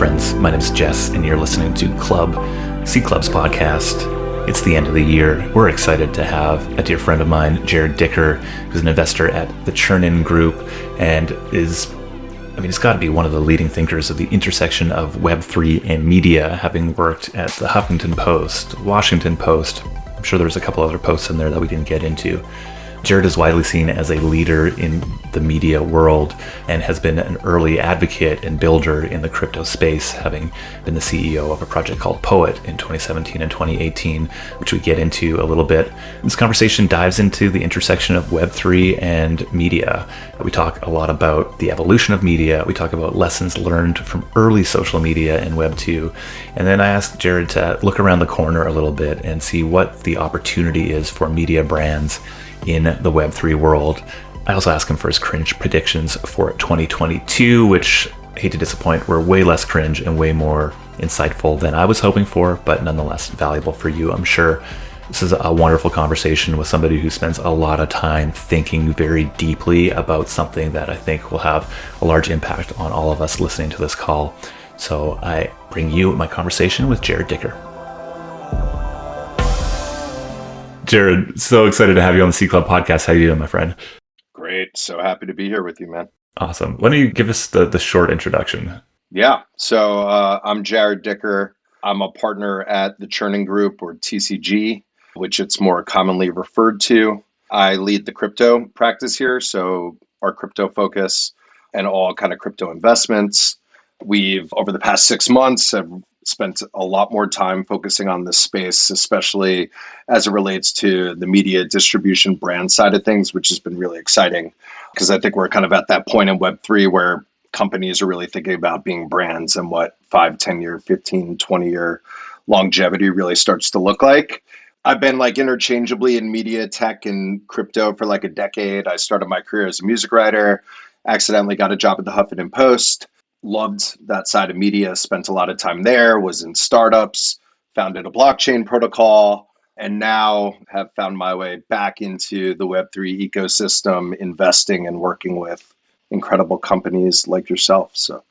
friends. My name is Jess, and you're listening to C Club's podcast. It's the end of the year. We're excited to have a dear friend of mine, Jarrod Dicker, who's an investor at the Churn-In Group and he's got to be one of the leading thinkers of the intersection of Web3 and media, having worked at the Huffington Post, Washington Post. I'm sure there's a couple other posts in there that we didn't get into. Jarrod is widely seen as a leader in the media world and has been an early advocate and builder in the crypto space, having been the CEO of a project called Poet in 2017 and 2018, which we get into a little bit. This conversation dives into the intersection of Web3 and media. We talk a lot about the evolution of media. We talk about lessons learned from early social media and Web2. And then I asked Jarrod to look around the corner a little bit and see what the opportunity is for media brands in the Web3 world. I also asked him for his cringe predictions for 2022, which, I hate to disappoint, were way less cringe and way more insightful than I was hoping for, but nonetheless valuable for you, I'm sure. This is a wonderful conversation with somebody who spends a lot of time thinking very deeply about something that I think will have a large impact on all of us listening to this call. So I bring you my conversation with Jarrod Dicker. Jarrod, so excited to have you on the C Club podcast. How you doing, my friend? Great. So happy to be here with you, man. Awesome. Why don't you give us the short introduction? Yeah. So I'm Jarrod Dicker. I'm a partner at the Churn-In Group, or TCG, which it's more commonly referred to. I lead the crypto practice here. So our crypto focus and all kind of crypto investments. We've, over the past 6 months, have spent a lot more time focusing on this space, especially as it relates to the media distribution brand side of things, which has been really exciting because I think we're kind of at that point in Web3 where companies are really thinking about being brands and what 5, 10-year, 15, 20-year longevity really starts to look like. I've been interchangeably in media, tech, and crypto for a decade. I started my career as a music writer, accidentally got a job at the Huffington Post. Loved that side of media, spent a lot of time there, was in startups, founded a blockchain protocol, and now have found my way back into the Web3 ecosystem, investing and working with incredible companies like yourself. So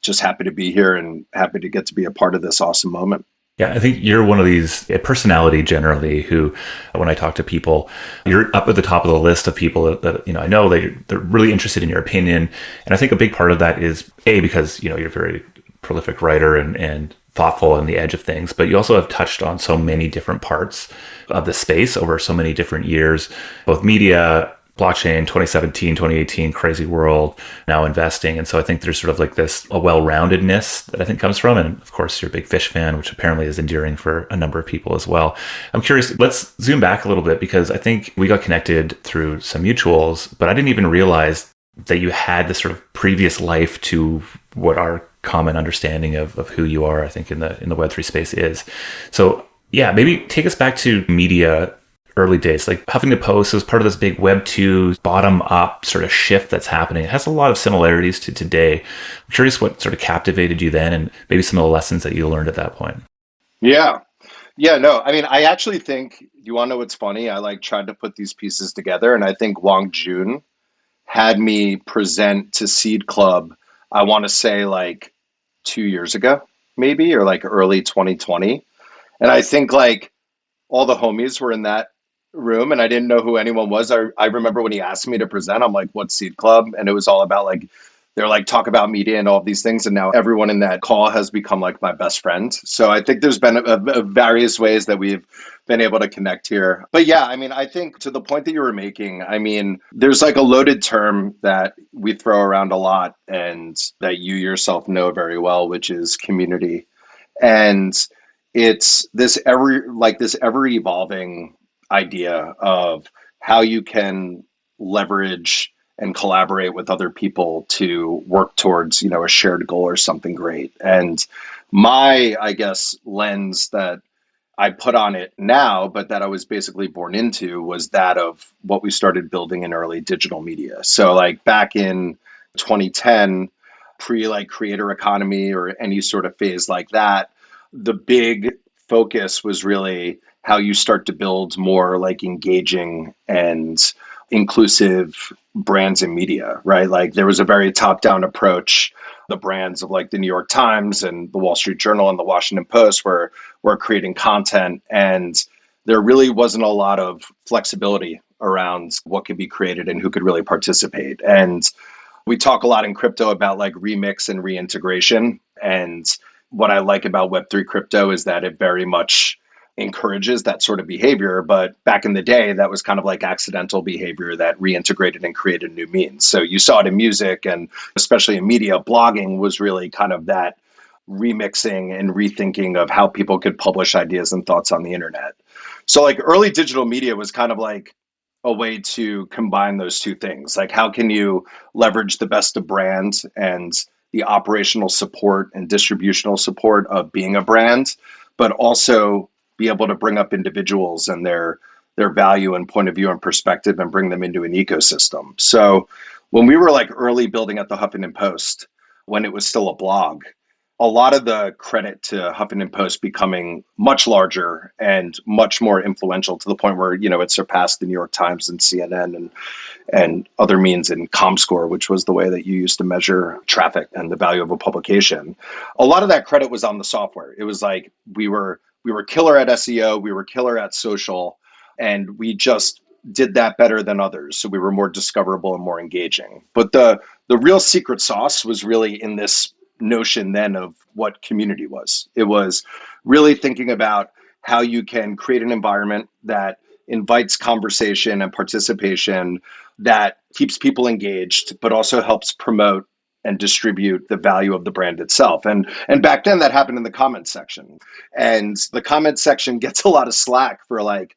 just happy to be here and happy to get to be a part of this awesome moment. Yeah, I think you're one of these, a personality generally who, when I talk to people, you're up at the top of the list of people that I know they're really interested in your opinion. And I think a big part of that is, A, because, you're a very prolific writer and thoughtful on the edge of things, but you also have touched on so many different parts of the space over so many different years, both media, blockchain, 2017, 2018, crazy world, now investing. And so I think there's sort of a well-roundedness that I think comes from. And of course, you're a big Fish fan, which apparently is endearing for a number of people as well. I'm curious, let's zoom back a little bit because I think we got connected through some mutuals, but I didn't even realize that you had this sort of previous life to what our common understanding of who you are, I think, in the Web3 space is. So yeah, maybe take us back to media early days, like Huffington Post was part of this big Web2 bottom-up sort of shift that's happening. It has a lot of similarities to today. I'm curious what sort of captivated you then and maybe some of the lessons that you learned at that point. Yeah. No, I actually think, you want to know what's funny? I tried to put these pieces together, and I think Wang Jun had me present to Seed Club, I want to say 2 years ago, maybe, or early 2020. And I think all the homies were in that room and I didn't know who anyone was. I remember when he asked me to present, I'm like, what's Seed Club? And it was all about they're talk about media and all these things. And now everyone in that call has become my best friend. So I think there's been a various ways that we've been able to connect here. But yeah, I think to the point that you were making, there's a loaded term that we throw around a lot and that you yourself know very well, which is community. And it's this ever evolving idea of how you can leverage and collaborate with other people to work towards, a shared goal or something great. And my, lens that I put on it now, but that I was basically born into, was that of what we started building in early digital media. So back in 2010, pre creator economy or any sort of phase like that, the big focus was really how you start to build more engaging and inclusive brands in media, right? Like there was a very top-down approach. The brands of like the New York Times and the Wall Street Journal and the Washington Post were creating content, and there really wasn't a lot of flexibility around what could be created and who could really participate. And we talk a lot in crypto about like remix and reintegration. And what I like about Web3 crypto is that it very much encourages that sort of behavior. But back in the day, that was kind of like accidental behavior that reintegrated and created new means. So you saw it in music and especially in media. Blogging was really kind of that remixing and rethinking of how people could publish ideas and thoughts on the internet. So like early digital media was kind of like a way to combine those two things. Like how can you leverage the best of brands and the operational support and distributional support of being a brand, but also be able to bring up individuals and their value and point of view and perspective and bring them into an ecosystem. So when we were like early building at the Huffington Post, when it was still a blog, a lot of the credit to Huffington Post becoming much larger and much more influential to the point where, you know, it surpassed the New York Times and CNN and other means in ComScore, which was the way that you used to measure traffic and the value of a publication. A lot of that credit was on the software. It was like we were killer at SEO, we were killer at social, and we just did that better than others. So we were more discoverable and more engaging. But the real secret sauce was really in this notion then of what community was. It was really thinking about how you can create an environment that invites conversation and participation, that keeps people engaged, but also helps promote and distribute the value of the brand itself. And back then that happened in the comments section. And the comments section gets a lot of slack for like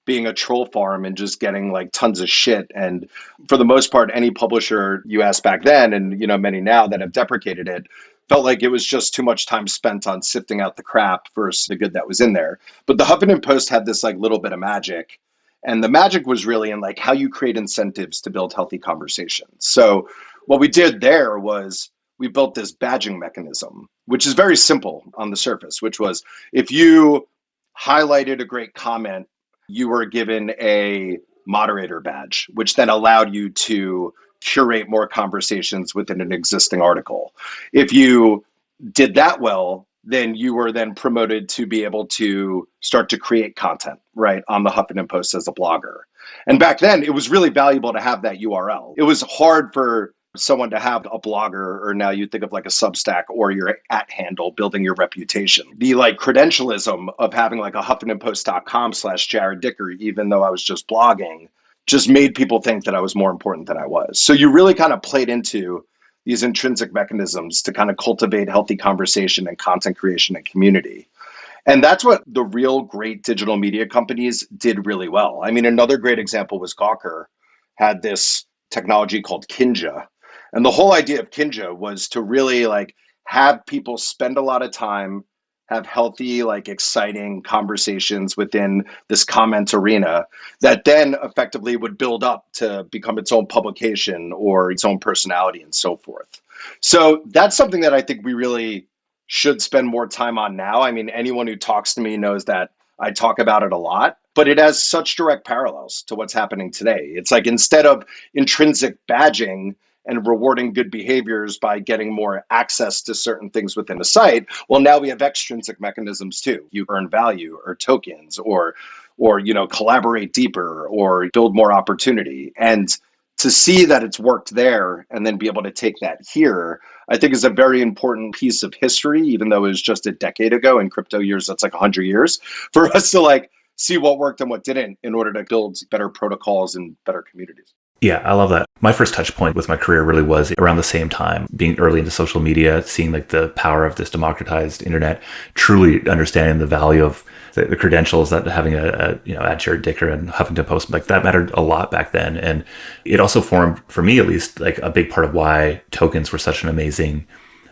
being a troll farm and just getting like tons of shit. And for the most part, any publisher you asked back then, and you know many now that have deprecated it, felt like it was just too much time spent on sifting out the crap versus the good that was in there. But the Huffington Post had this like little bit of magic. And the magic was really in like how you create incentives to build healthy conversations. So what we did there was we built this badging mechanism, which is very simple on the surface, which was if you highlighted a great comment, you were given a moderator badge, which then allowed you to curate more conversations within an existing article. If you did that well, then you were then promoted to be able to start to create content, right, on the Huffington Post as a blogger. And back then, it was really valuable to have that URL. It was hard for someone to have a blogger, or now you think of like a Substack or your @ handle building your reputation. The like credentialism of having like a HuffingtonPost.com/Jarrod Dicker, even though I was just blogging, just made people think that I was more important than I was. So you really kind of played into these intrinsic mechanisms to kind of cultivate healthy conversation and content creation and community. And that's what the real great digital media companies did really well. I mean, another great example was Gawker had this technology called Kinja. And the whole idea of Kinja was to really like have people spend a lot of time, have healthy, like exciting conversations within this comment arena that then effectively would build up to become its own publication or its own personality and so forth. So that's something that I think we really should spend more time on now. I mean, anyone who talks to me knows that I talk about it a lot, but it has such direct parallels to what's happening today. It's like instead of intrinsic badging and rewarding good behaviors by getting more access to certain things within a site, well, now we have extrinsic mechanisms too. You earn value or tokens or you know, collaborate deeper or build more opportunity. And to see that it's worked there and then be able to take that here, I think is a very important piece of history, even though it was just a decade ago. In crypto years, that's like 100 years for us to like see what worked and what didn't in order to build better protocols and better communities. Yeah, I love that. My first touch point with my career really was around the same time, being early into social media, seeing like the power of this democratized internet, truly understanding the value of the credentials that having a at Jarrod Dicker and Huffington Post, like that mattered a lot back then. And it also formed, for me at least, like a big part of why tokens were such an amazing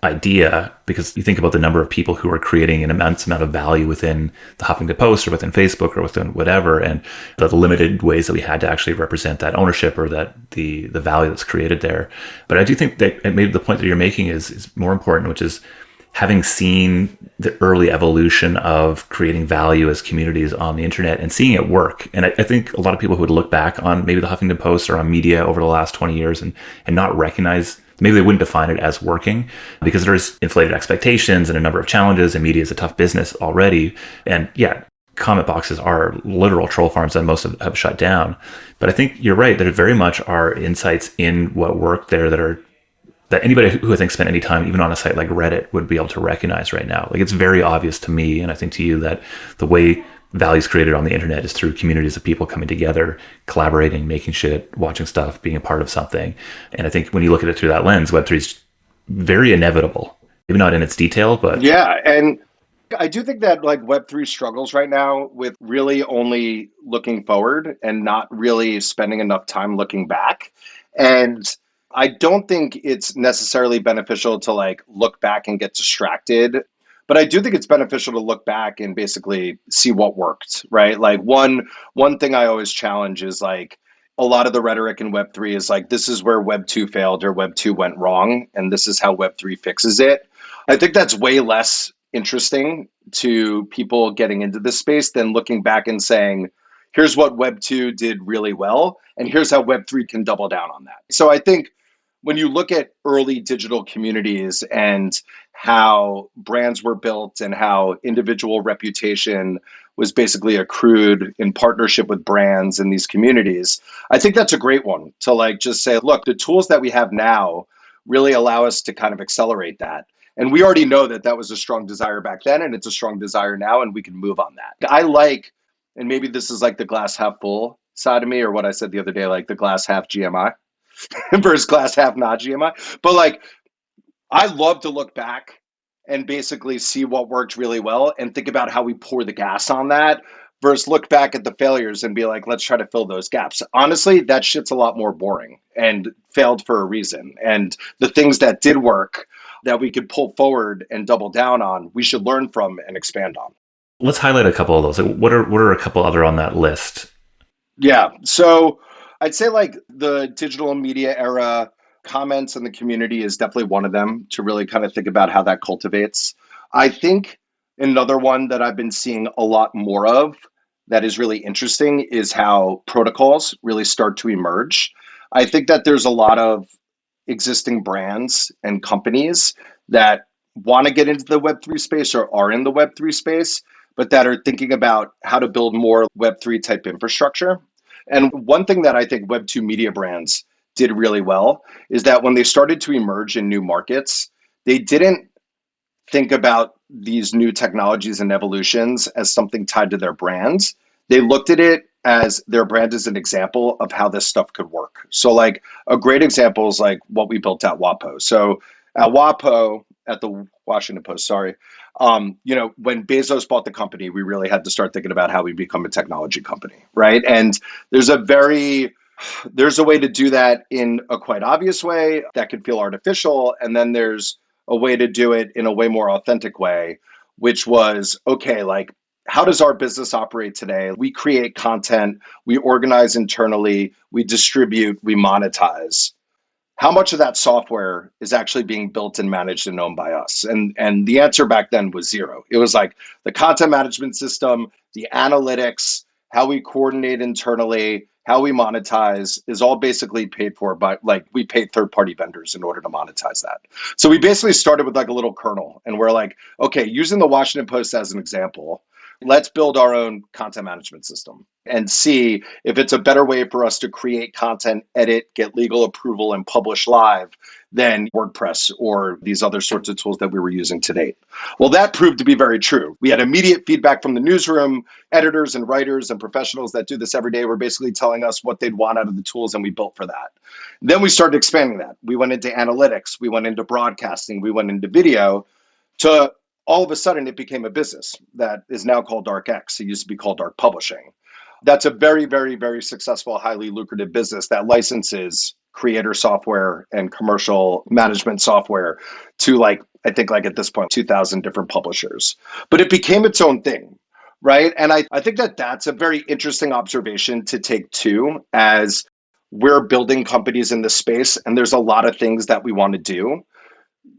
idea, because you think about the number of people who are creating an immense amount of value within the Huffington Post or within Facebook or within whatever, and the limited ways that we had to actually represent that ownership or that the value that's created there. But I do think that maybe the point that you're making is more important, which is having seen the early evolution of creating value as communities on the internet and seeing it work. And I think a lot of people who would look back on maybe the Huffington Post or on media over the last 20 years and not recognize, maybe they wouldn't define it as working because there's inflated expectations and a number of challenges, and media is a tough business already. And yeah, comment boxes are literal troll farms that most have shut down. But I think you're right. There very much are insights in what worked there that anybody who I think spent any time, even on a site like Reddit, would be able to recognize right now. Like, it's very obvious to me, and I think to you, that the way value is created on the internet is through communities of people coming together, collaborating, making shit, watching stuff, being a part of something. And I think when you look at it through that lens, Web3 is very inevitable. Maybe not in its detail, but yeah. And I do think that like Web3 struggles right now with really only looking forward and not really spending enough time looking back. And I don't think it's necessarily beneficial to like look back and get distracted, but I do think it's beneficial to look back and basically see what worked, right? Like one thing I always challenge is like a lot of the rhetoric in Web3 is like, this is where Web2 failed or Web2 went wrong, and this is how Web3 fixes it. I think that's way less interesting to people getting into this space than looking back and saying, here's what Web2 did really well, and here's how Web3 can double down on that. So I think when you look at early digital communities and how brands were built and how individual reputation was basically accrued in partnership with brands in these communities, I think that's a great one to like just say, look, the tools that we have now really allow us to kind of accelerate that. And we already know that that was a strong desire back then, and it's a strong desire now, and we can move on that. I like, and maybe this is like the glass half full side of me, or what I said the other day, like the glass half GMI versus glass half not GMI. But like, I love to look back and basically see what worked really well and think about how we pour the gas on that versus look back at the failures and be like, let's try to fill those gaps. Honestly, that shit's a lot more boring and failed for a reason. And the things that did work that we could pull forward and double down on, we should learn from and expand on. let's highlight a couple of those. Like, what are a couple other on that list? Yeah. So I'd say like the digital media era, comments in the community is definitely one of them to really kind of think about how that cultivates. I think another one that I've been seeing a lot more of that is really interesting is how protocols really start to emerge. I think that there's a lot of existing brands and companies that want to get into the Web3 space or are in the Web3 space, but that are thinking about how to build more Web3 type infrastructure. And one thing that I think Web2 media brands did really well is that when they started to emerge in new markets, they didn't think about these new technologies and evolutions as something tied to their brands. They looked at it as their brand as an example of how this stuff could work. So like a great example is like what we built at WAPO. So at WAPO, at the Washington Post, sorry, when Bezos bought the company, we really had to start thinking about how we become a technology company, right? And there's a way to do that in a quite obvious way that could feel artificial. And then there's a way to do it in a way more authentic way, which was, okay, like, how does our business operate today? We create content, we organize internally, we distribute, we monetize. How much of that software is actually being built and managed and owned by us? And the answer back then was zero. It was like the content management system, the analytics, how we coordinate internally, how we monetize is all basically paid for by, like, we paid third-party vendors in order to monetize that. So we basically started with like a little kernel, and we're like, okay, using the Washington Post as an example, let's build our own content management system and see if it's a better way for us to create content, edit, get legal approval, and publish live than WordPress or these other sorts of tools that we were using to date. Well, that proved to be very true. We had immediate feedback from the newsroom. Editors and writers and professionals that do this every day were basically telling us what they'd want out of the tools, and we built for that. Then we started expanding that. We went into analytics, we went into broadcasting, we went into video, to all of a sudden it became a business that is now called DarkX. It used to be called Dark Publishing. That's a very, very, very successful, highly lucrative business that licenses creator software and commercial management software to like, I think like at this point, 2,000 different publishers. But it became its own thing, right? And I think that that's a very interesting observation to take too, as we're building companies in this space and there's a lot of things that we want to do.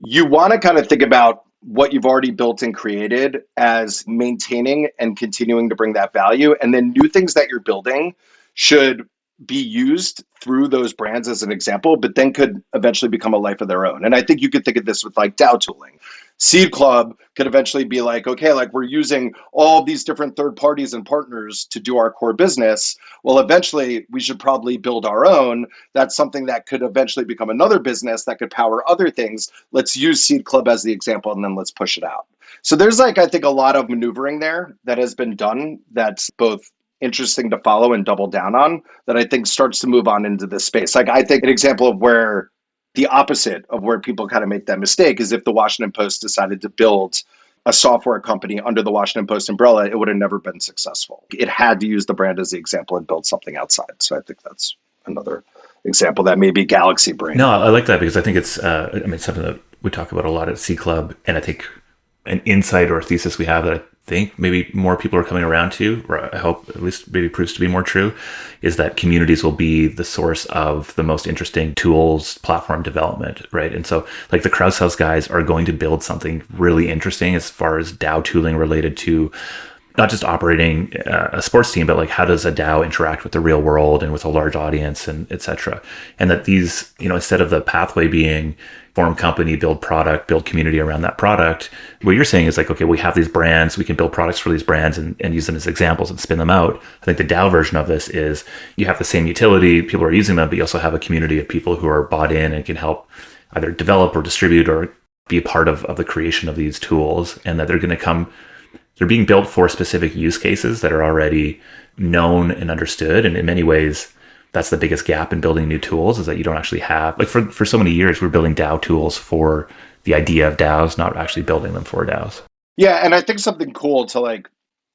You want to kind of think about what you've already built and created as maintaining and continuing to bring that value. And then new things that you're building should be used through those brands as an example, but then could eventually become a life of their own. And I think you could think of this with like DAO tooling. Seed Club could eventually be like, okay, like we're using all these different third parties and partners to do our core business. Well, eventually we should probably build our own. That's something that could eventually become another business that could power other things. Let's use Seed Club as the example, and then let's push it out. So there's like, I think a lot of maneuvering there that has been done that's both interesting to follow and double down on, that I think starts to move on into this space. Like I think an example of where the opposite of where people kind of make that mistake is if the Washington Post decided to build a software company under the Washington Post umbrella, it would have never been successful. It had to use the brand as the example and build something outside. So I think that's another example that may be galaxy brain. No, I like that because I think it's, something that we talk about a lot at C Club. And I think an insight or a thesis we have that I think maybe more people are coming around to, or I hope at least maybe proves to be more true, is that communities will be the source of the most interesting tools, platform development, right? And so like the Crowdsource guys are going to build something really interesting as far as DAO tooling related to not just operating a sports team, but like how does a DAO interact with the real world and with a large audience and et cetera. And that these, instead of the pathway being form company, build product, build community around that product, what you're saying is like, okay, we have these brands, we can build products for these brands and use them as examples and spin them out. I think the DAO version of this is you have the same utility, people are using them, but you also have a community of people who are bought in and can help either develop or distribute or be a part of the creation of these tools, and that they're being built for specific use cases that are already known and understood. And in many ways, that's the biggest gap in building new tools, is that you don't actually have, like for so many years, we're building DAO tools for the idea of DAOs, not actually building them for DAOs. Yeah. And I think something cool to like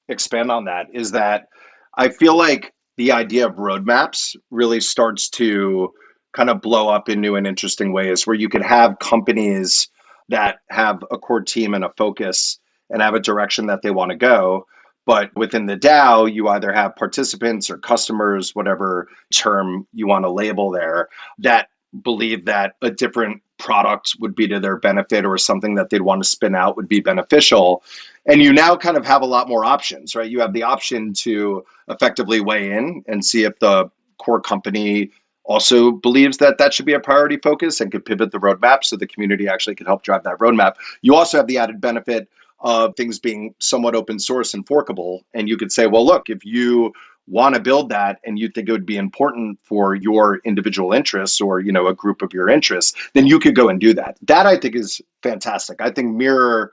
expand on that is that I feel like the idea of roadmaps really starts to kind of blow up in new and interesting ways, where you could have companies that have a core team and a focus and have a direction that they want to go. But within the DAO, you either have participants or customers, whatever term you want to label there, that believe that a different product would be to their benefit, or something that they'd want to spin out would be beneficial. And you now kind of have a lot more options, right? You have the option to effectively weigh in and see if the core company also believes that that should be a priority focus and could pivot the roadmap so the community actually could help drive that roadmap. You also have the added benefit of things being somewhat open source and forkable. And you could say, well, look, if you want to build that and you think it would be important for your individual interests, or, a group of your interests, then you could go and do that. That I think is fantastic. I think Mirror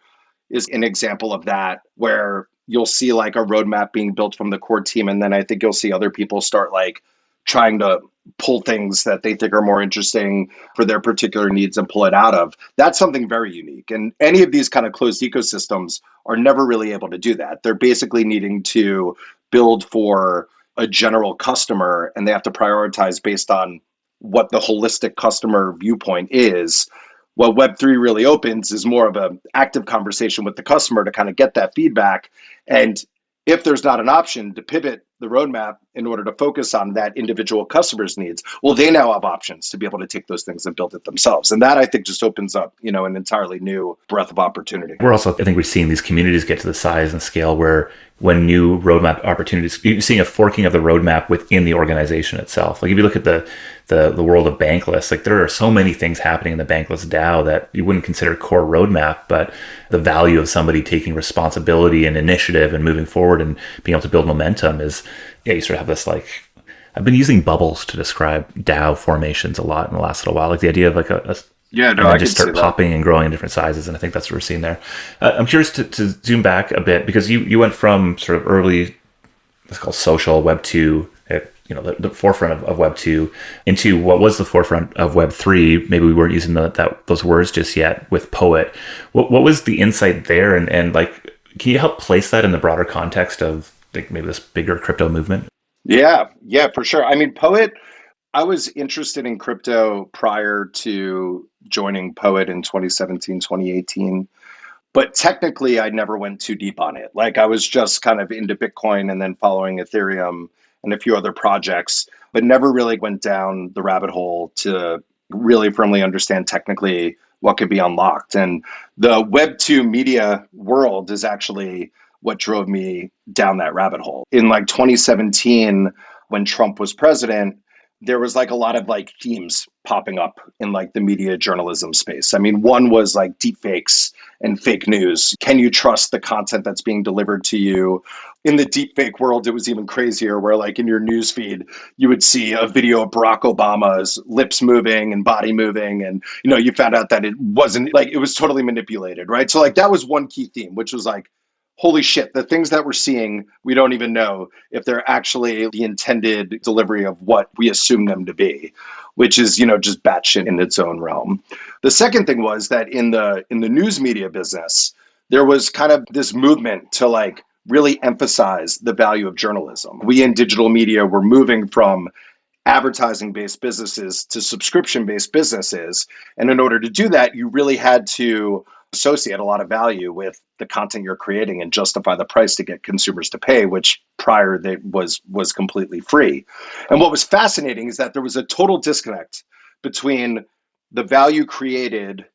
is an example of that, where you'll see like a roadmap being built from the core team. And then I think you'll see other people start like trying to pull things that they think are more interesting for their particular needs and pull it out of. That's something very unique. And any of these kind of closed ecosystems are never really able to do that. They're basically needing to build for a general customer, and they have to prioritize based on what the holistic customer viewpoint is. What Web3 really opens is more of an active conversation with the customer to kind of get that feedback. And if there's not an option to pivot the roadmap in order to focus on that individual customer's needs, well, they now have options to be able to take those things and build it themselves. And that I think just opens up, an entirely new breadth of opportunity. We're also, I think we're seeing these communities get to the size and scale where when new roadmap opportunities, you're seeing a forking of the roadmap within the organization itself. Like if you look at the world of Bankless, like there are so many things happening in the Bankless DAO that you wouldn't consider core roadmap, but the value of somebody taking responsibility and initiative and moving forward and being able to build momentum is, you sort of have this like, I've been using bubbles to describe DAO formations a lot in the last little while, like the idea of like I just start popping and growing in different sizes. And I think that's what we're seeing there. I'm curious to zoom back a bit, because you went from sort of early, let's call social Web 2, the forefront of Web 2 into what was the forefront of Web 3. Maybe we weren't using those words just yet with Poet. What was the insight there? And like, can you help place that in the broader context of like maybe this bigger crypto movement? Yeah, for sure. I mean, Poet, I was interested in crypto prior to joining Poet in 2017, 2018. But technically, I never went too deep on it. Like I was just kind of into Bitcoin and then following Ethereum and a few other projects, but never really went down the rabbit hole to really firmly understand technically what could be unlocked. And the Web 2 media world is actually what drove me down that rabbit hole. In like 2017, when Trump was president, there was like a lot of like themes popping up in like the media journalism space. I mean, one was like deepfakes and fake news. Can you trust the content that's being delivered to you? In the deepfake world, it was even crazier, where like in your news feed, you would see a video of Barack Obama's lips moving and body moving. And, you found out that it wasn't like, it was totally manipulated, right? So like that was one key theme, which was like, holy shit, the things that we're seeing, we don't even know if they're actually the intended delivery of what we assume them to be, which is, just batshit in its own realm. The second thing was that in the news media business, there was kind of this movement to like really emphasize the value of journalism. We in digital media were moving from advertising-based businesses to subscription-based businesses. And in order to do that, you really had to associate a lot of value with the content you're creating and justify the price to get consumers to pay, which prior they was completely free. And what was fascinating is that there was a total disconnect between the value created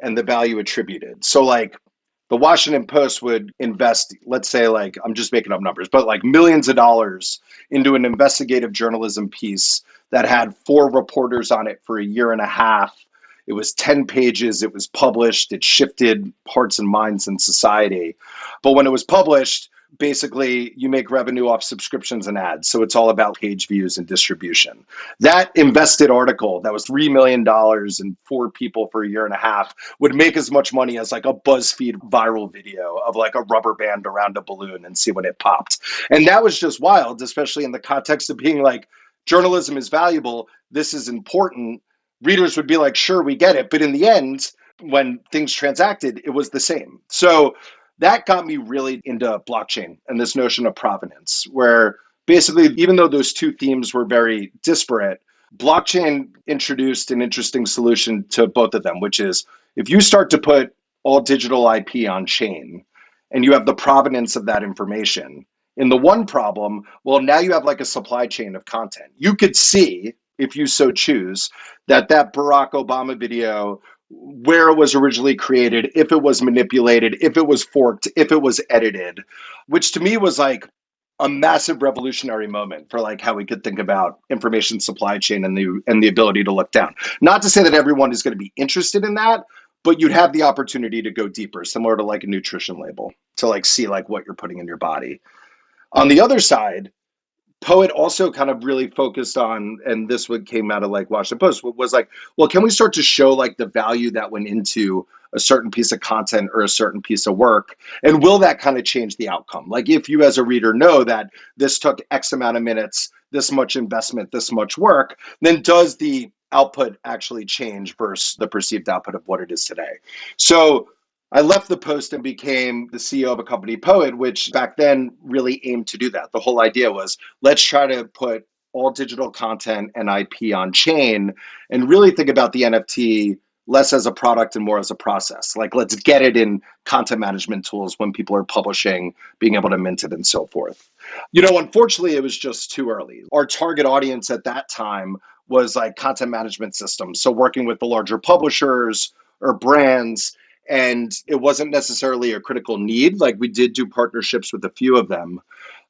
and the value attributed. So like the Washington Post would invest, let's say, like, I'm just making up numbers, but like millions of dollars into an investigative journalism piece that had 4 reporters on it for a year and a half. It was 10 pages. It was published. It shifted hearts and minds in society. But when it was published, basically you make revenue off subscriptions and ads. So it's all about page views and distribution. That invested article that was $3 million and 4 people for a year and a half would make as much money as like a BuzzFeed viral video of like a rubber band around a balloon and see when it popped. And that was just wild, especially in the context of being like, journalism is valuable. This is important. Readers would be like, sure, we get it. But in the end, when things transacted, it was the same. So that got me really into blockchain and this notion of provenance, where basically, even though those two themes were very disparate, blockchain introduced an interesting solution to both of them, which is if you start to put all digital IP on chain and you have the provenance of that information, in the one problem, well, now you have like a supply chain of content. You could see, if you so choose, that Barack Obama video, where it was originally created, if it was manipulated, if it was forked, if it was edited, which to me was like a massive revolutionary moment for like how we could think about information supply chain and the ability to look down. Not to say that everyone is going to be interested in that, but you'd have the opportunity to go deeper, similar to like a nutrition label, to like see like what you're putting in your body. On the other side, Poet also kind of really focused on, and this one came out of like Washington Post, was like, well, can we start to show like the value that went into a certain piece of content or a certain piece of work? And will that kind of change the outcome? Like if you as a reader know that this took X amount of minutes, this much investment, this much work, then does the output actually change versus the perceived output of what it is today? So I left the Post and became the CEO of a company, Poet, which back then really aimed to do that. The whole idea was, let's try to put all digital content and IP on chain and really think about the NFT less as a product and more as a process. Like, let's get it in content management tools when people are publishing, being able to mint it and so forth. Unfortunately, it was just too early. Our target audience at that time was like content management systems. So working with the larger publishers or brands. And it wasn't necessarily a critical need. Like we did do partnerships with a few of them.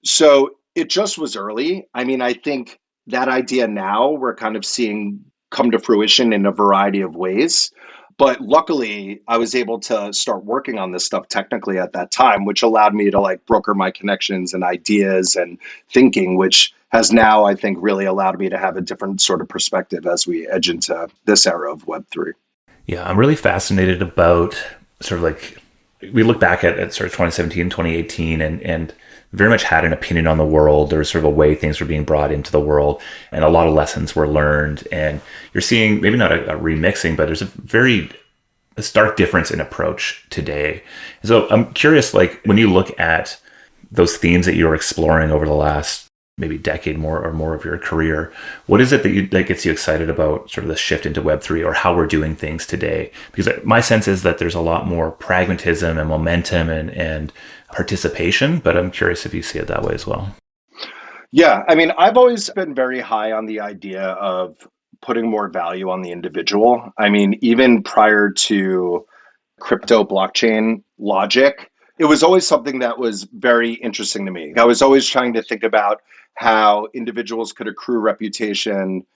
So it just was early. I mean, I think that idea now we're kind of seeing come to fruition in a variety of ways. But luckily, I was able to start working on this stuff technically at that time, which allowed me to like broker my connections and ideas and thinking, which has now, I think, really allowed me to have a different sort of perspective as we edge into this era of Web3. Yeah, I'm really fascinated about sort of like, we look back at sort of 2017, 2018, and very much had an opinion on the world. There was sort of a way things were being brought into the world, and a lot of lessons were learned. And you're seeing maybe not a remixing, but there's a stark difference in approach today. So I'm curious, like when you look at those themes that you were exploring over the last maybe decade more of your career, what is it that gets you excited about sort of the shift into Web3 or how we're doing things today? Because my sense is that there's a lot more pragmatism and momentum and participation, but I'm curious if you see it that way as well. Yeah, I mean, I've always been very high on the idea of putting more value on the individual. I mean, even prior to crypto blockchain logic, it was always something that was very interesting to me. I was always trying to think about how individuals could accrue reputation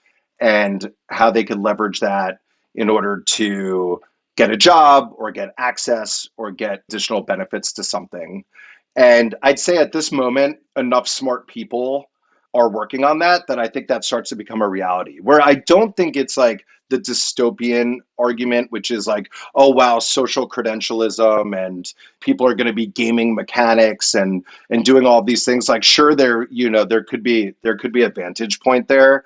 and how they could leverage that in order to get a job or get access or get additional benefits to something. And I'd say at this moment, enough smart people are working on that I think that starts to become a reality. Where I don't think it's like the dystopian argument, which is like, oh wow, social credentialism and people are going to be gaming mechanics and doing all these things. Like, sure, there could be a vantage point there.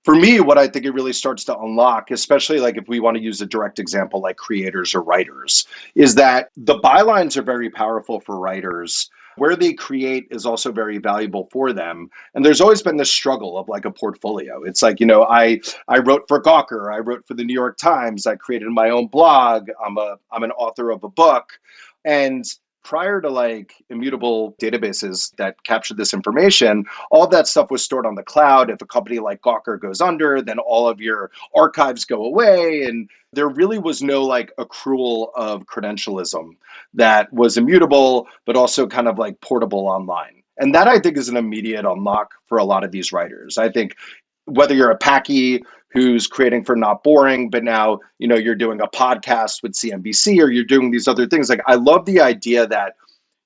For me, what I think it really starts to unlock, especially like if we want to use a direct example like creators or writers, is that the bylines are very powerful for writers. Where they create is also very valuable for them. And there's always been this struggle of like a portfolio. It's like, I wrote for Gawker, I wrote for the New York Times, I created my own blog, I'm an author of a book. And prior to like immutable databases that capture this information, all that stuff was stored on the cloud. If a company like Gawker goes under, then all of your archives go away. And there really was no like accrual of credentialism that was immutable, but also kind of like portable online. And that I think is an immediate unlock for a lot of these writers. I think whether you're a Packy who's creating for Not Boring, but now, you're doing a podcast with CNBC or you're doing these other things. Like, I love the idea that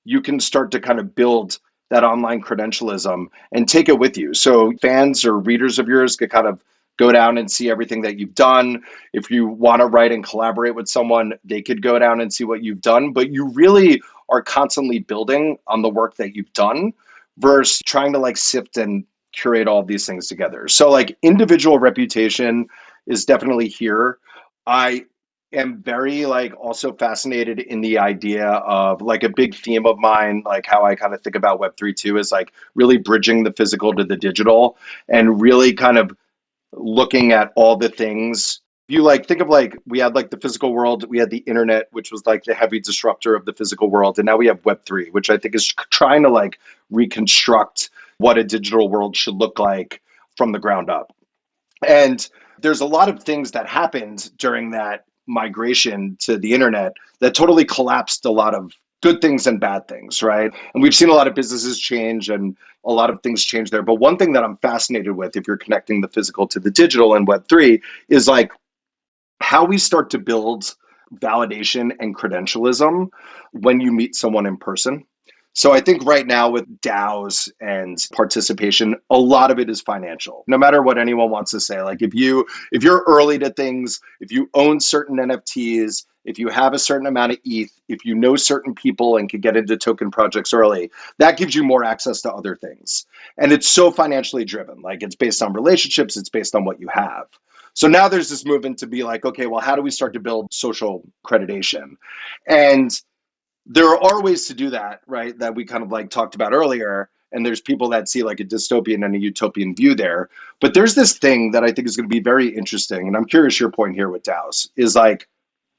you can start to kind of build that online credentialism and take it with you. So fans or readers of yours could kind of go down and see everything that you've done. If you want to write and collaborate with someone, they could go down and see what you've done. But you really are constantly building on the work that you've done versus trying to like sift and curate all these things together. So like individual reputation is definitely here. I am very like also fascinated in the idea of like a big theme of mine, like how I kind of think about Web3 too, is like really bridging the physical to the digital and really kind of looking at all the things. You like think of like we had like the physical world, we had the internet, which was like the heavy disruptor of the physical world, and now we have Web3, which I think is trying to like reconstruct what a digital world should look like from the ground up. And there's a lot of things that happened during that migration to the internet that totally collapsed a lot of good things and bad things, right? And we've seen a lot of businesses change and a lot of things change there. But one thing that I'm fascinated with, if you're connecting the physical to the digital in Web3, is like how we start to build validation and credentialism when you meet someone in person. So I think right now with DAOs and participation, a lot of it is financial. No matter what anyone wants to say, like if you're early to things, if you own certain NFTs, if you have a certain amount of ETH, if you know certain people and can get into token projects early, that gives you more access to other things. And it's so financially driven. Like it's based on relationships, it's based on what you have. So now there's this movement to be like, okay, well, how do we start to build social accreditation? And there are ways to do that, right? That we kind of like talked about earlier. And there's people that see like a dystopian and a utopian view there. But there's this thing that I think is going to be very interesting. And I'm curious your point here with DAOs is like,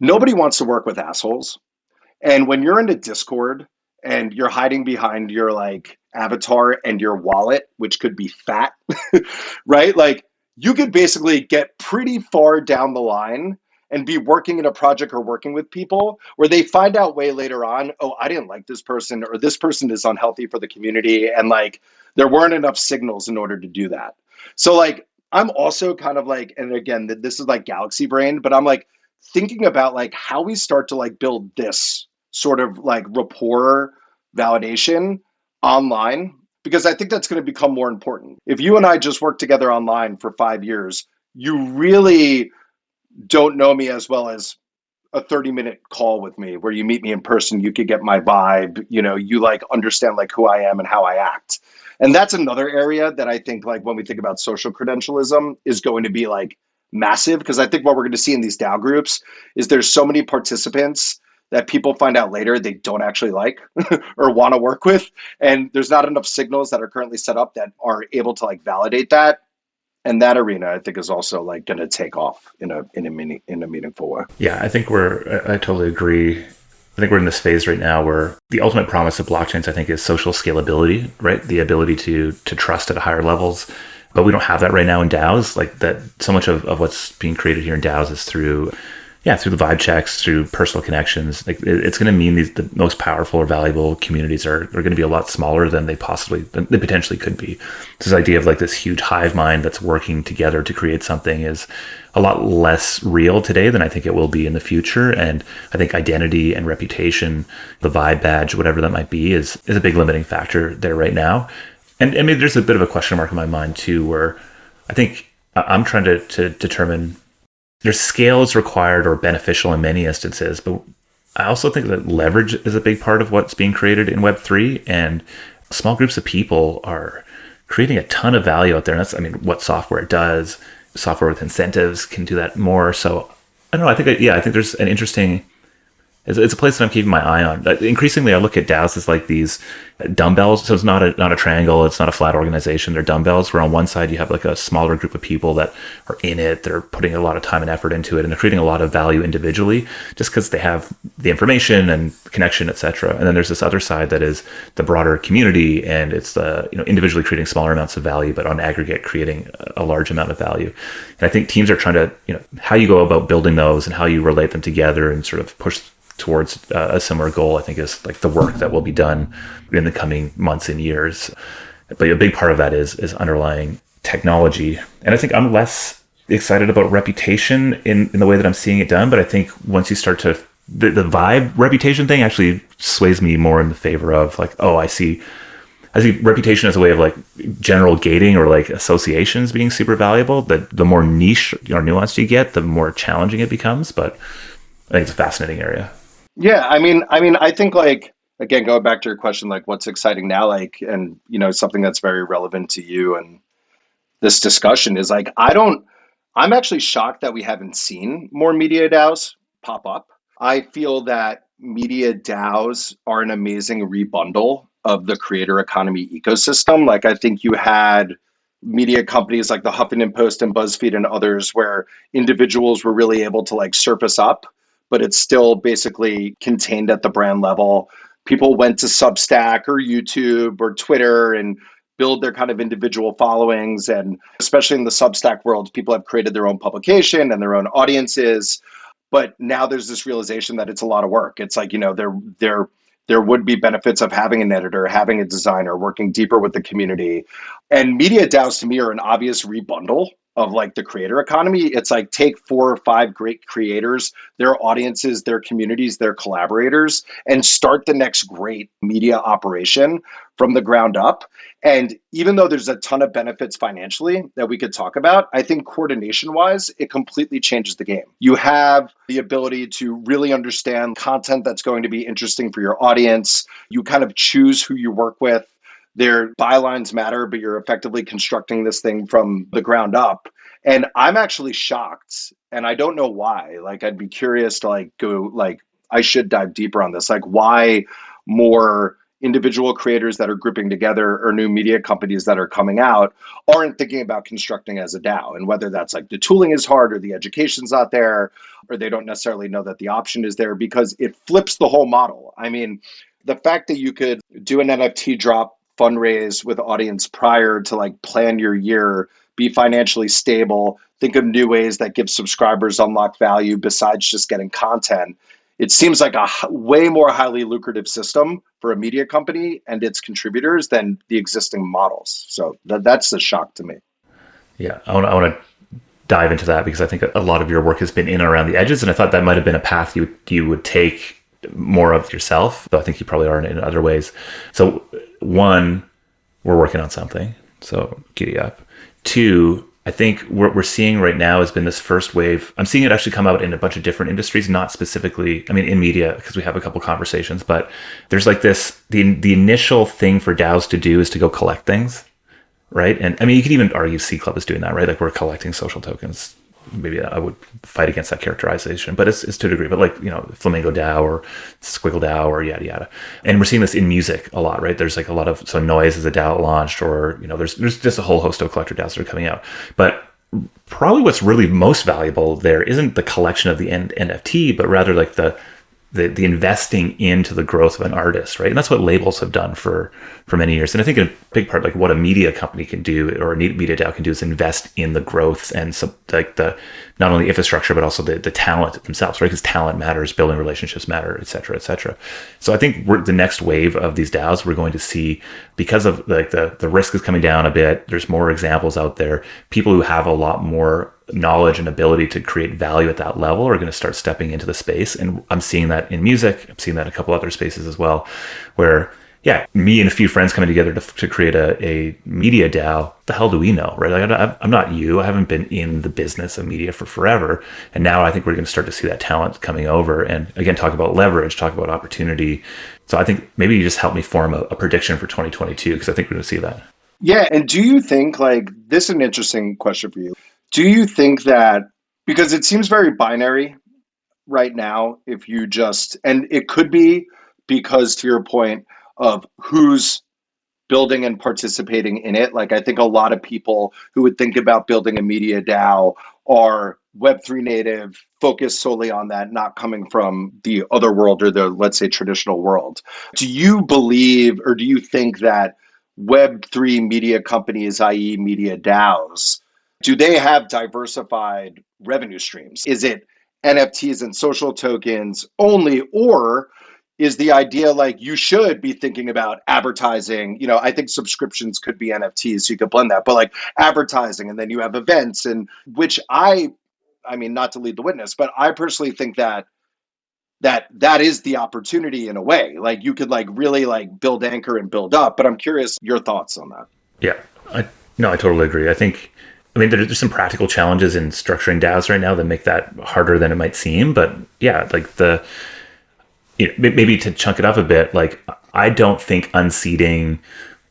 nobody wants to work with assholes. And when you're in a Discord and you're hiding behind your like avatar and your wallet, which could be fat, right? Like you could basically get pretty far down the line and be working in a project or working with people where they find out way later on, oh, I didn't like this person or this person is unhealthy for the community. And like, there weren't enough signals in order to do that. So like, I'm also kind of like, and again, this is like galaxy brain, but I'm like thinking about like how we start to like build this sort of like rapport validation online, because I think that's going to become more important. If you and I just work together online for 5 years, you really don't know me as well as a 30-minute call with me where you meet me in person, you could get my vibe, you like understand like who I am and how I act. And that's another area that I think like when we think about social credentialism is going to be like massive, because I think what we're going to see in these DAO groups is there's so many participants that people find out later they don't actually like or want to work with. And there's not enough signals that are currently set up that are able to like validate that. And that arena, I think, is also like going to take off in a meaningful way. Yeah, I totally agree. I think we're in this phase right now where the ultimate promise of blockchains, I think, is social scalability, right? The ability to trust at higher levels. but we don't have that right now in DAOs. Like that, so much of what's being created here in DAOs is through the vibe checks, through personal connections. Like it's going to mean the most powerful or valuable communities are going to be a lot smaller than they potentially could be. This idea of like this huge hive mind that's working together to create something is a lot less real today than I think it will be in the future. And I think identity and reputation, the vibe badge, whatever that might be, is a big limiting factor there right now. And maybe there's a bit of a question mark in my mind too, where I think I'm trying to determine there's scale is required or beneficial in many instances, but I also think that leverage is a big part of what's being created in Web3, and small groups of people are creating a ton of value out there. And that's, what software does. Software with incentives can do that more. So I don't know. I think there's an interesting. It's a place that I'm keeping my eye on. Increasingly, I look at DAOs as like these dumbbells. So it's not a triangle. It's not a flat organization. They're dumbbells where on one side you have like a smaller group of people that are in it. They're putting a lot of time and effort into it, and they're creating a lot of value individually just because they have the information and connection, etc. And then there's this other side that is the broader community, and it's the individually creating smaller amounts of value, but on aggregate creating a large amount of value. And I think teams are trying to how you go about building those and how you relate them together and sort of push towards a similar goal, I think is like the work that will be done in the coming months and years. But a big part of that is underlying technology. And I think I'm less excited about reputation in the way that I'm seeing it done. But I think once you start to, the vibe reputation thing actually sways me more in the favor of like, I see reputation as a way of like general gating or like associations being super valuable. The more niche or nuanced you get, the more challenging it becomes. But I think it's a fascinating area. Yeah, I think like, again, going back to your question, like what's exciting now, like, and something that's very relevant to you and this discussion is like, I'm actually shocked that we haven't seen more media DAOs pop up. I feel that media DAOs are an amazing rebundle of the creator economy ecosystem. Like I think you had media companies like the Huffington Post and BuzzFeed and others where individuals were really able to like surface up, but it's still basically contained at the brand level. People went to Substack or YouTube or Twitter and build their kind of individual followings. And especially in the Substack world, people have created their own publication and their own audiences. But now there's this realization that it's a lot of work. It's like, there would be benefits of having an editor, having a designer, working deeper with the community. And media DAOs to me are an obvious rebundle of like the creator economy. It's like take 4 or 5 great creators, their audiences, their communities, their collaborators, and start the next great media operation from the ground up. And even though there's a ton of benefits financially that we could talk about, I think coordination-wise, it completely changes the game. You have the ability to really understand content that's going to be interesting for your audience. You kind of choose who you work with. Their bylines matter, but you're effectively constructing this thing from the ground up. And I'm actually shocked, and I don't know why. Like, I'd be curious to I should dive deeper on this. Like, why more individual creators that are grouping together or new media companies that are coming out aren't thinking about constructing as a DAO, and whether that's like the tooling is hard or the education's not there, or they don't necessarily know that the option is there, because it flips the whole model. I mean, the fact that you could do an NFT drop fundraise with audience prior to like plan your year, be financially stable, think of new ways that give subscribers unlock value besides just getting content. It seems like a way more highly lucrative system for a media company and its contributors than the existing models. So that's a shock to me. Yeah, I want to dive into that because I think a lot of your work has been in and around the edges, and I thought that might have been a path you would take more of yourself, though I think you probably are in other ways. So 1, we're working on something, so giddy up. 2, I think what we're seeing right now has been this first wave. I'm seeing it actually come out in a bunch of different industries, not specifically, in media, because we have a couple conversations, but there's like this, the initial thing for DAOs to do is to go collect things, right? And you could even argue C Club is doing that, right? Like we're collecting social tokens. Maybe I would fight against that characterization, but it's to a degree. But like, Flamingo DAO or Squiggle DAO or yada yada. And we're seeing this in music a lot, right? There's like a lot of, so Noise is a DAO launched, or, there's just a whole host of collector DAOs that are coming out. But probably what's really most valuable there isn't the collection of the NFT, but rather like the the investing into the growth of an artist, right? And that's what labels have done for many years. And I think in a big part, like what a media company can do or a media DAO can do is invest in the growth and like the not only infrastructure but also the talent themselves, right? Because talent matters, building relationships matter, et cetera, et cetera. So I think the next wave of these DAOs we're going to see, because of like the risk is coming down a bit. There's more examples out there. People who have a lot more knowledge and ability to create value at that level are going to start stepping into the space. And I'm seeing that in music. I'm seeing that in a couple other spaces as well, where, yeah, me and a few friends coming together to create a media DAO. The hell do we know, right? Like, I'm not you. I haven't been in the business of media for forever. And now I think we're going to start to see that talent coming over. And again, talk about leverage, talk about opportunity. So I think maybe you just help me form a prediction for 2022, because I think we're going to see that. Yeah. And do you think, like, this is an interesting question for you. Do you think that, because it seems very binary right now, if you just, and it could be because, to your point, of who's building and participating in it. Like, I think a lot of people who would think about building a media DAO are Web3 native, focused solely on that, not coming from the other world or the, let's say, traditional world. Do you believe, or do you think that Web3 media companies, i.e. media DAOs, do they have diversified revenue streams? Is it NFTs and social tokens only, or is the idea like you should be thinking about advertising? You know, I think subscriptions could be NFTs, so you could blend that, but like advertising, and then you have events, and which I mean, not to lead the witness, but I personally think that is the opportunity in a way. Like, you could like really like build anchor and build up, but I'm curious your thoughts on that. Yeah, I totally agree. I mean, there's some practical challenges in structuring DAOs right now that make that harder than it might seem. But yeah, like maybe to chunk it up a bit, like I don't think unseating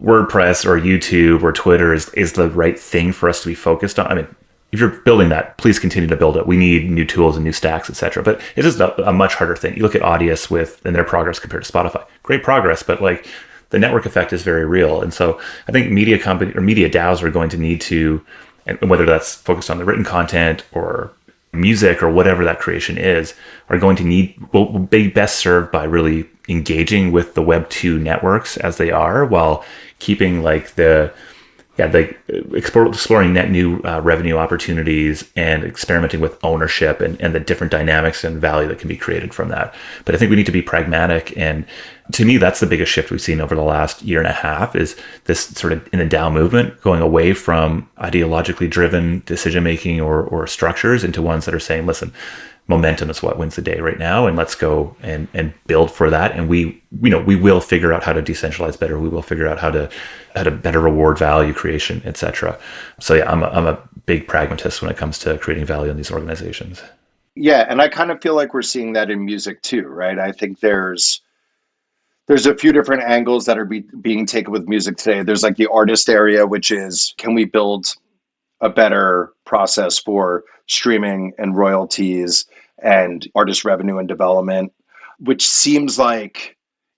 WordPress or YouTube or Twitter is the right thing for us to be focused on. I mean, if you're building that, please continue to build it. We need new tools and new stacks, et cetera. But it is a much harder thing. You look at Audius and their progress compared to Spotify. Great progress, but like the network effect is very real. And so I think media company or media DAOs are going to need to, and whether that's focused on the written content or music or whatever that creation is, are going to will be best served by really engaging with the Web 2 networks as they are, while keeping like exploring net new revenue opportunities and experimenting with ownership and the different dynamics and value that can be created from that. But I think we need to be pragmatic. And to me, that's the biggest shift we've seen over the last year and a half, is this sort of in the DAO movement, going away from ideologically driven decision-making or structures into ones that are saying, listen, momentum is what wins the day right now, and let's go and build for that. And we will figure out how to decentralize better. We will figure out how to better reward value creation, etc. So yeah, I'm a big pragmatist when it comes to creating value in these organizations. Yeah, and I kind of feel like we're seeing that in music too, right? I think there's a few different angles that are being taken with music today. There's like the artist area, which is, can we build a better process for streaming and royalties and artist revenue and development, which seems like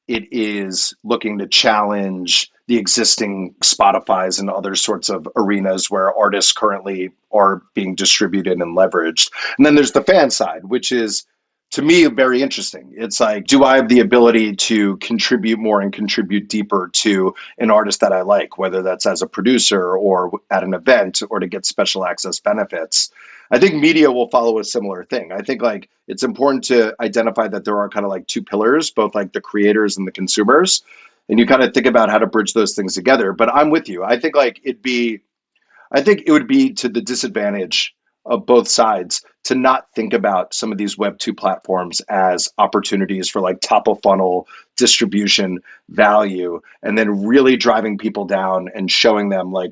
it is looking to challenge the existing Spotify's and other sorts of arenas where artists currently are being distributed and leveraged. And then there's the fan side, which is, to me, very interesting. It's like, do I have the ability to contribute more and contribute deeper to an artist that I like, whether that's as a producer or at an event or to get special access benefits? I think media will follow a similar thing. I think like it's important to identify that there are kind of like two pillars, both like the creators and the consumers, and you kind of think about how to bridge those things together. But I'm with you. I think it would be to the disadvantage of both sides to not think about some of these Web 2 platforms as opportunities for like top of funnel distribution value, and then really driving people down and showing them like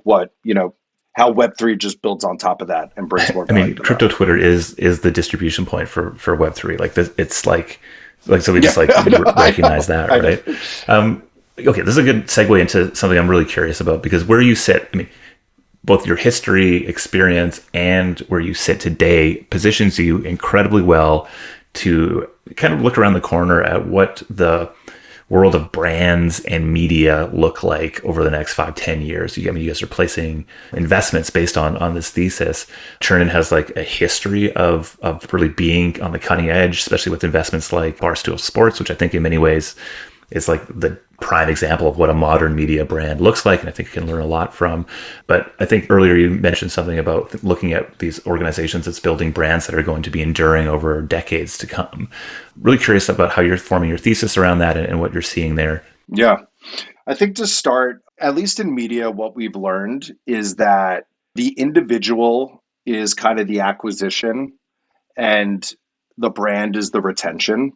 how Web 3 just builds on top of that and brings more value. I mean, crypto Twitter is the distribution point for Web 3. Like this, it's like so we just recognize that, right? Okay, this is a good segue into something I'm really curious about, because where you sit, I mean, both your history, experience, and where you sit today positions you incredibly well to kind of look around the corner at what the world of brands and media look like over the next 5-10 years? You guys are placing investments based on this thesis. Chernin has like a history of really being on the cutting edge, especially with investments like Barstool Sports, which I think in many ways is like the prime example of what a modern media brand looks like, and I think you can learn a lot from. But I think earlier you mentioned something about looking at these organizations that's building brands that are going to be enduring over decades to come. Really curious about how you're forming your thesis around that and what you're seeing there. Yeah. I think to start, at least in media, what we've learned is that the individual is kind of the acquisition and the brand is the retention.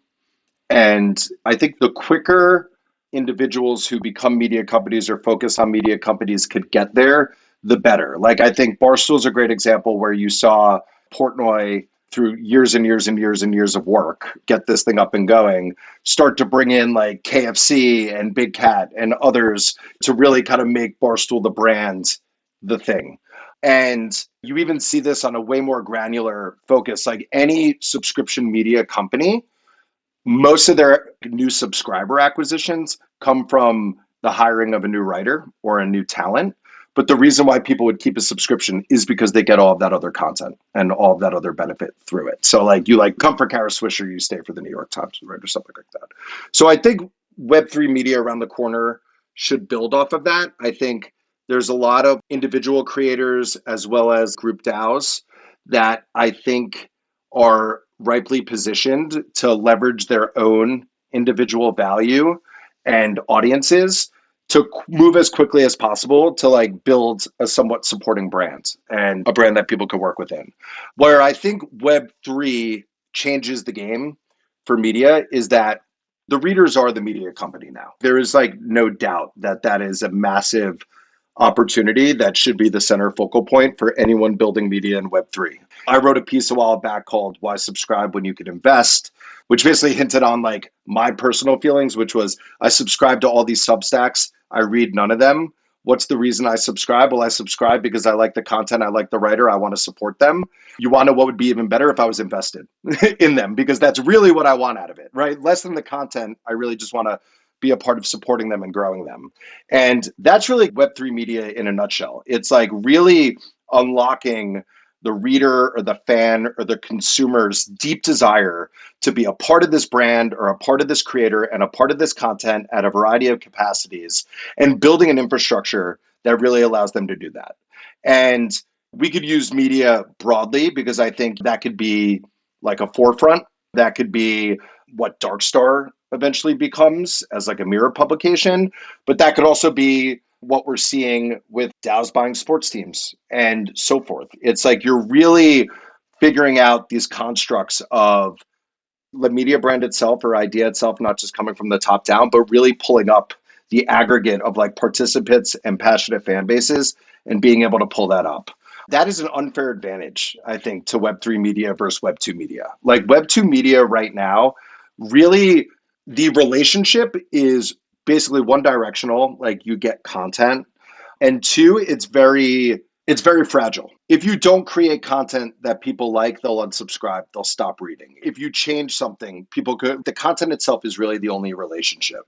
And I think the quicker individuals who become media companies or focus on media companies could get there, the better. Like, I think Barstool's a great example where you saw Portnoy, through years and years and years and years of work, get this thing up and going, start to bring in like KFC and Big Cat and others to really kind of make Barstool the brand the thing. And you even see this on a way more granular focus. Like any subscription media company, most of their new subscriber acquisitions come from the hiring of a new writer or a new talent. But the reason why people would keep a subscription is because they get all of that other content and all of that other benefit through it. So like you like come for Kara Swisher, you stay for the New York Times, right, or something like that. So I think Web3 media around the corner should build off of that. I think there's a lot of individual creators as well as group DAOs that I think are rightly positioned to leverage their own individual value and audiences to move as quickly as possible to like build a somewhat supporting brand and a brand that people could work within. Where I think Web3 changes the game for media is that the readers are the media company now. There is like no doubt that that is a massive opportunity that should be the center focal point for anyone building media in Web3. I wrote a piece a while back called Why Subscribe When You Could Invest, which basically hinted on like my personal feelings, which was I subscribe to all these Substacks. I read none of them. What's the reason I subscribe? Well, I subscribe because I like the content. I like the writer. I want to support them. You want to know what would be even better if I was invested in them, because that's really what I want out of it, right? Less than the content. I really just want to be a part of supporting them and growing them. And that's really Web3 media in a nutshell. It's like really unlocking the reader or the fan or the consumer's deep desire to be a part of this brand or a part of this creator and a part of this content at a variety of capacities, and building an infrastructure that really allows them to do that. And we could use media broadly because I think that could be like a forefront. That could be what Darkstar eventually becomes as like a mirror publication, but that could also be what we're seeing with DAOs buying sports teams and so forth. It's like you're really figuring out these constructs of the media brand itself or idea itself, not just coming from the top down, but really pulling up the aggregate of like participants and passionate fan bases and being able to pull that up. That is an unfair advantage, I think, to Web3 media versus Web2 media. Like Web2 media right now, really the relationship is basically one directional, like you get content, and two, it's very fragile. If you don't create content that people like, they'll unsubscribe, they'll stop reading. If you change something, the content itself is really the only relationship.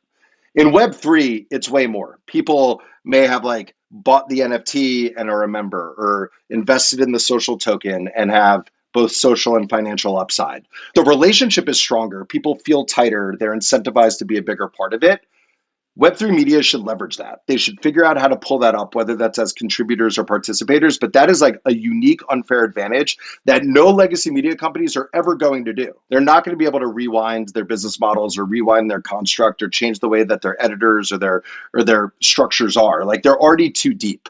In Web3, it's way more. People may have like bought the NFT and are a member, or invested in the social token and have both social and financial upside. The relationship is stronger. People feel tighter. They're incentivized to be a bigger part of it. Web3 media should leverage that. They should figure out how to pull that up, whether that's as contributors or participators. But that is like a unique, unfair advantage that no legacy media companies are ever going to do. They're not going to be able to rewind their business models or rewind their construct or change the way that their editors or their structures are. Like they're already too deep.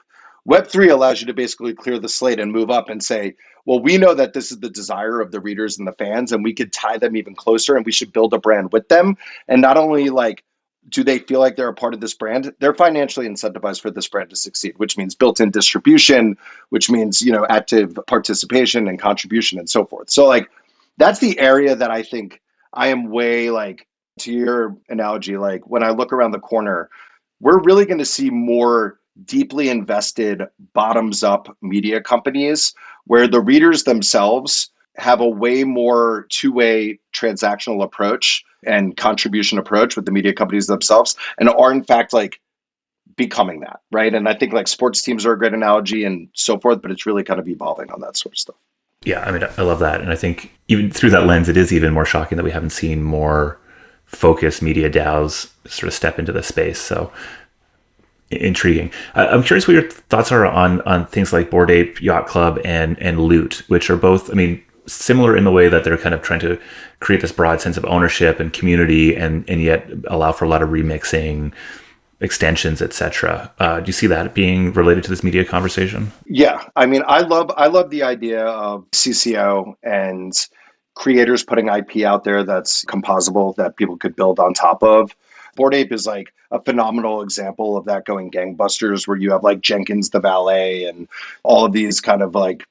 Web3 allows you to basically clear the slate and move up and say, well, we know that this is the desire of the readers and the fans, and we could tie them even closer, and we should build a brand with them. And not only like, do they feel like they're a part of this brand? They're financially incentivized for this brand to succeed, which means built-in distribution, which means, active participation and contribution and so forth. So like, that's the area that I think I am way like, to your analogy, like when I look around the corner, we're really going to see more deeply invested bottoms up media companies where the readers themselves have a way more two-way transactional approach and contribution approach with the media companies themselves, and are in fact like becoming that, right? And I think like sports teams are a great analogy and so forth, but it's really kind of evolving on that sort of stuff. Yeah, I mean, I love that. And I think even through that lens, it is even more shocking that we haven't seen more focused media DAOs sort of step into this space. So intriguing. I'm curious what your thoughts are on things like Bored Ape, Yacht Club, and Loot, which are both, I mean, similar in the way that they're kind of trying to create this broad sense of ownership and community, and yet allow for a lot of remixing, extensions, etc. Do you see that being related to this media conversation? Yeah, I mean, I love the idea of CCO and creators putting IP out there that's composable that people could build on top of. Bored Ape is like a phenomenal example of that going gangbusters, where you have like Jenkins the valet and all of these kind of like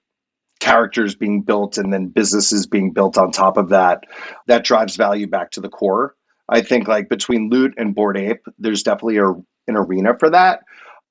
characters being built and then businesses being built on top of that. That drives value back to the core. I think like between Loot and Bored Ape, there's definitely an arena for that.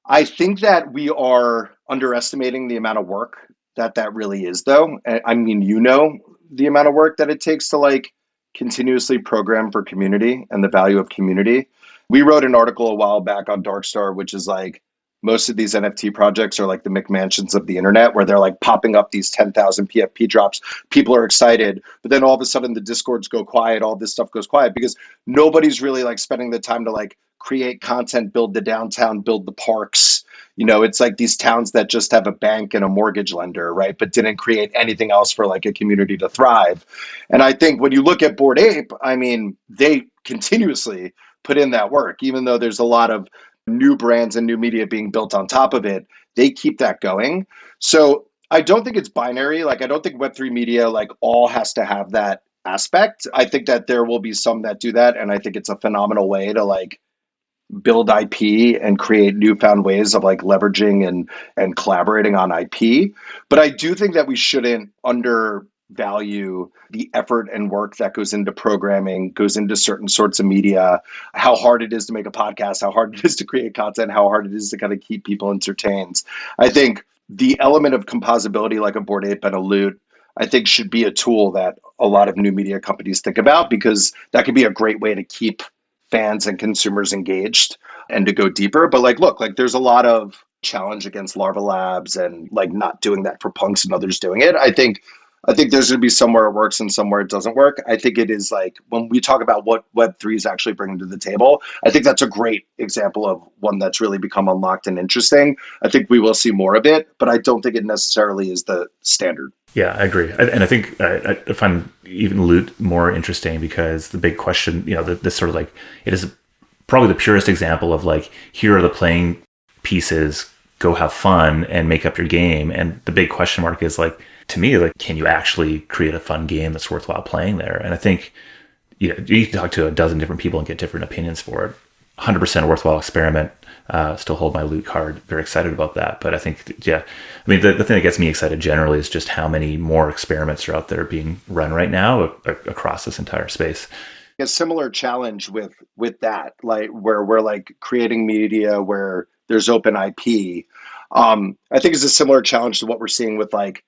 I think that we are underestimating the amount of work that really is, though. I mean, the amount of work that it takes to like continuously program for community and the value of community. We wrote an article a while back on Darkstar, which is like most of these NFT projects are like the McMansions of the internet, where they're like popping up these 10,000 PFP drops. People are excited, but then all of a sudden the Discords go quiet. All this stuff goes quiet because nobody's really like spending the time to like create content, build the downtown, build the parks. You know, it's like these towns that just have a bank and a mortgage lender, right? But didn't create anything else for like a community to thrive. And I think when you look at Bored Ape, I mean, they continuously put in that work, even though there's a lot of new brands and new media being built on top of it. They keep that going. So I don't think it's binary. Like, I don't think Web3 media like all has to have that aspect. I think that there will be some that do that. And I think it's a phenomenal way to like build IP and create newfound ways of like leveraging and collaborating on IP. But I do think that we shouldn't undervalue the effort and work that goes into programming, goes into certain sorts of media, how hard it is to make a podcast, how hard it is to create content, how hard it is to kind of keep people entertained. I think the element of composability like a Bored Ape and a Loot, I think should be a tool that a lot of new media companies think about, because that could be a great way to keep fans and consumers engaged and to go deeper. But like, look, like there's a lot of challenge against Larva Labs and like not doing that for punks and others doing it. I think there's going to be somewhere it works and somewhere it doesn't work. I think it is like when we talk about what Web3 is actually bringing to the table, I think that's a great example of one that's really become unlocked and interesting. I think we will see more of it, but I don't think it necessarily is the standard. Yeah, I agree. And I think I find even Loot more interesting because the big question, you know, this sort of like, it is probably the purest example of like, here are the playing pieces, go have fun and make up your game. And the big question mark is like, to me, like, can you actually create a fun game that's worthwhile playing there? And I think, you know, you can talk to a dozen different people and get different opinions for it. 100% a worthwhile experiment. Still hold my Loot card. Very excited about that. But I think, yeah, I mean, the thing that gets me excited generally is just how many more experiments are out there being run right now across this entire space. A similar challenge with that, like where we're like creating media where there's open IP. I think is a similar challenge to what we're seeing with like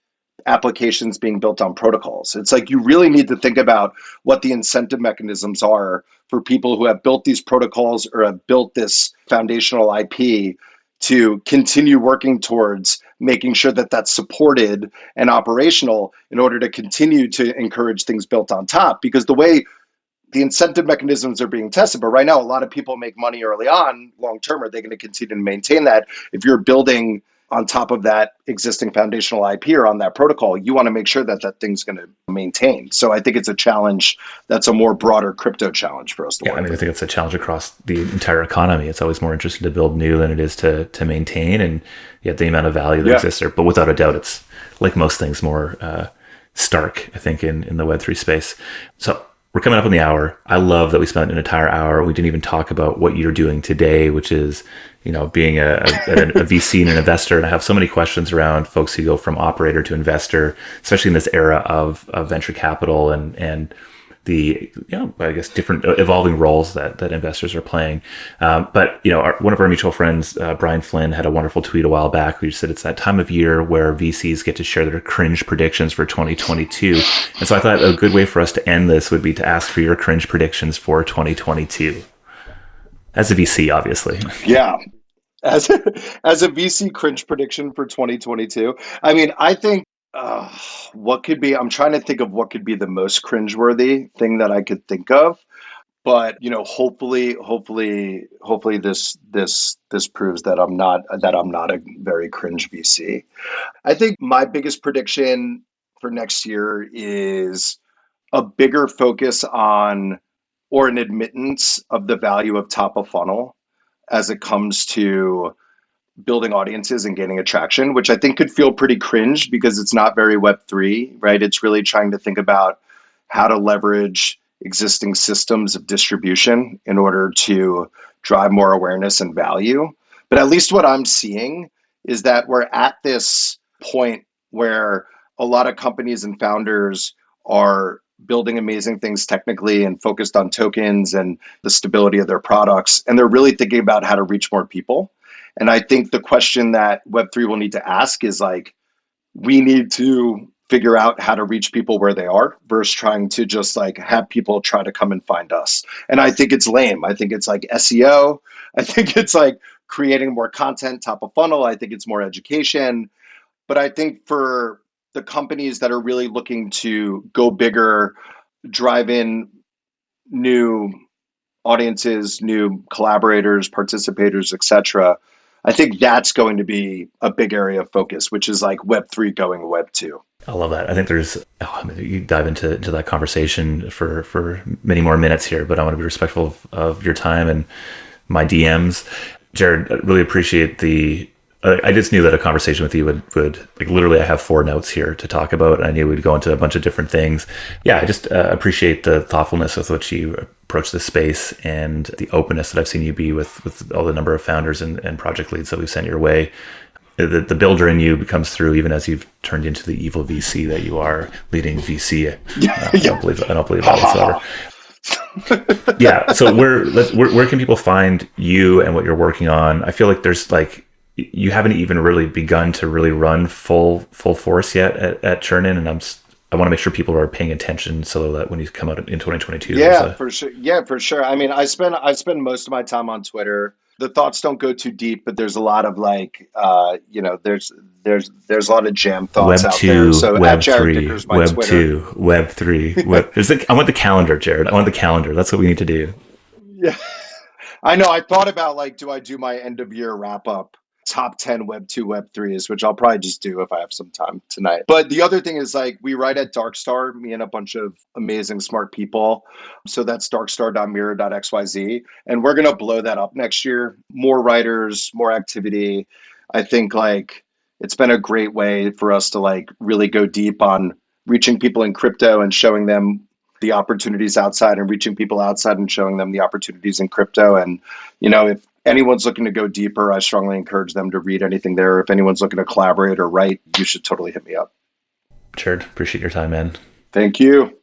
applications being built on protocols. It's like you really need to think about what the incentive mechanisms are for people who have built these protocols or have built this foundational IP to continue working towards making sure that that's supported and operational in order to continue to encourage things built on top. Because the way the incentive mechanisms are being tested, but right now a lot of people make money early on. Long term, are they going to continue to maintain that? If you're building on top of that existing foundational IP or on that protocol, you want to make sure that that thing's going to maintain. So I think it's a challenge that's a more broader crypto challenge for us to work. I mean, I think it's a challenge across the entire economy. It's always more interesting to build new than it is to maintain, and yet the amount of value that exists there. But without a doubt, it's like most things more stark, I think, in the Web3 space. So we're coming up on the hour. I love that we spent an entire hour. We didn't even talk about what you're doing today, which is, you know, being a VC and an investor. And I have so many questions around folks who go from operator to investor, especially in this era of venture capital and the, I guess different evolving roles that investors are playing. But one of our mutual friends, Brian Flynn, had a wonderful tweet a while back. We said it's that time of year where VCs get to share their cringe predictions for 2022. And so I thought a good way for us to end this would be to ask for your cringe predictions for 2022. As a VC, obviously. Yeah. As a VC cringe prediction for 2022, I mean, I think what could be, I'm trying to think of what could be the most cringeworthy thing that I could think of. But hopefully this proves that I'm not a very cringe VC. I think my biggest prediction for next year is a bigger focus on, or an admittance of, the value of top of funnel as it comes to building audiences and gaining attraction, which I think could feel pretty cringe because it's not very Web3, right? It's really trying to think about how to leverage existing systems of distribution in order to drive more awareness and value. But at least what I'm seeing is that we're at this point where a lot of companies and founders are building amazing things technically and focused on tokens and the stability of their products. And they're really thinking about how to reach more people. And I think the question that Web3 will need to ask is like, we need to figure out how to reach people where they are versus trying to just like have people try to come and find us. And I think it's lame. I think it's like SEO. I think it's like creating more content, top of funnel. I think it's more education. But I think for the companies that are really looking to go bigger, drive in new audiences, new collaborators, participators, etc., I think that's going to be a big area of focus, which is like Web3 going Web2. I love that. I think you dive into that conversation for many more minutes here, but I want to be respectful of your time and my DMs. Jarrod, I really appreciate I just knew that a conversation with you would like, literally I have 4 notes here to talk about. I knew we'd go into a bunch of different things. Yeah, I just appreciate the thoughtfulness with which you approach this space and the openness that I've seen you be with all the number of founders and project leads that we've sent your way. The builder in you comes through even as you've turned into the evil VC that you are, leading VC. I don't believe that whatsoever. Yeah. So where can people find you and what you're working on? I feel like there's like, you haven't even really begun to really run full force yet at Churn-In, and I want to make sure people are paying attention so that when you come out in 2022. For sure. Yeah, for sure. I mean, I spend most of my time on Twitter. The thoughts don't go too deep, but there's a lot of like, there's a lot of jam thoughts out there. So Web at Jarrod 3, Dicker's my Web Twitter. 2, Web 3. I want the calendar, Jarrod. I want the calendar. That's what we need to do. Yeah, I know. I thought about like, do I do my end of year wrap up? Top 10 Web 2, Web 3s, which I'll probably just do if I have some time tonight. But the other thing is like we write at Darkstar, me and a bunch of amazing smart people. So that's darkstar.mirror.xyz. And we're going to blow that up next year. More writers, more activity. I think like it's been a great way for us to like really go deep on reaching people in crypto and showing them the opportunities outside, and reaching people outside and showing them the opportunities in crypto. And, if anyone's looking to go deeper, I strongly encourage them to read anything there. If anyone's looking to collaborate or write, you should totally hit me up. Jarrod, appreciate your time, man. Thank you.